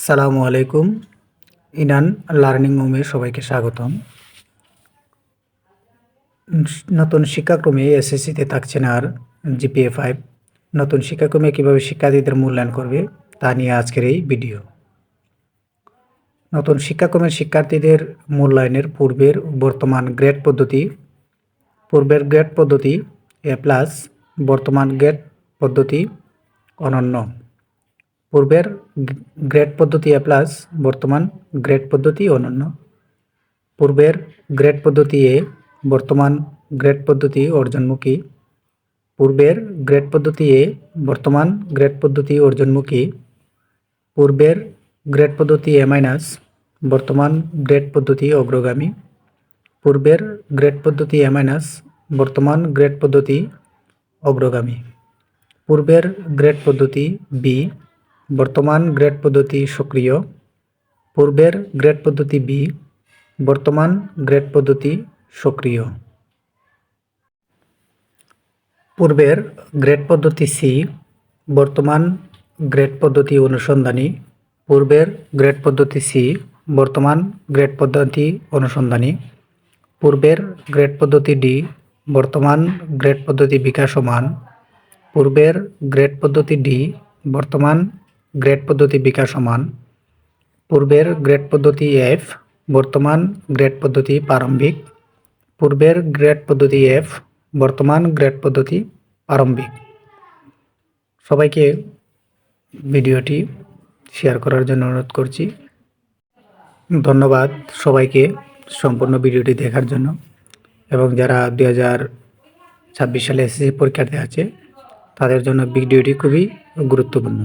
আসসালামু আলাইকুম। ইনান লার্নিং হোমে সবাইকে স্বাগতম। নতুন শিক্ষাক্রমে এসএসসিতে থাকছে না আর জিপিএ 5। নতুন শিক্ষাক্রমে কীভাবে শিক্ষার্থীদের মূল্যায়ন করবে তা নিয়ে আজকের এই ভিডিও। নতুন শিক্ষাক্রমের শিক্ষার্থীদের মূল্যায়নের পূর্বের গ্রেড পদ্ধতি এ প্লাস, বর্তমান গ্রেড পদ্ধতি অনন্য। পূর্বের গ্রেড পদ্ধতি এ প্লাস, বর্তমান গ্রেড পদ্ধতি অনন্য। পূর্বের গ্রেড পদ্ধতি এ, বর্তমান গ্রেড পদ্ধতি অর্জনমুখী। পূর্বের গ্রেড পদ্ধতি এ, বর্তমান গ্রেড পদ্ধতি অর্জনমুখী। পূর্বের গ্রেড পদ্ধতি এ মাইনাস, বর্তমান গ্রেড পদ্ধতি অগ্রগামী। পূর্বের গ্রেড পদ্ধতি এ মাইনাস, বর্তমান গ্রেড পদ্ধতি অগ্রগামী। পূর্বের গ্রেড পদ্ধতি বি, বর্তমান গ্রেড পদ্ধতি সক্রিয়। পূর্বের গ্রেড পদ্ধতি বি, বর্তমান গ্রেড পদ্ধতি সক্রিয়। পূর্বের গ্রেড পদ্ধতি সি, বর্তমান গ্রেড পদ্ধতি অনুসন্ধানী। পূর্বের গ্রেড পদ্ধতি সি, বর্তমান গ্রেড পদ্ধতি অনুসন্ধানী। পূর্বের গ্রেড পদ্ধতি ডি, বর্তমান গ্রেড পদ্ধতি বিকাশমান। পূর্বের গ্রেড পদ্ধতি ডি, বর্তমান গ্রেড পদ্ধতি বিকাশমান। পূর্বের গ্রেড পদ্ধতি এফ, বর্তমান গ্রেড পদ্ধতি প্রারম্ভিক। পূর্বের গ্রেড পদ্ধতি এফ, বর্তমান গ্রেড পদ্ধতি প্রারম্ভিক। সবাইকে ভিডিওটি শেয়ার করার জন্য অনুরোধ করছি। ধন্যবাদ সবাইকে সম্পূর্ণ ভিডিওটি দেখার জন্য। এবং যারা 2026 সালে এসএসসি পরীক্ষার্থী আছে তাদের জন্য ভিডিওটি খুবই গুরুত্বপূর্ণ।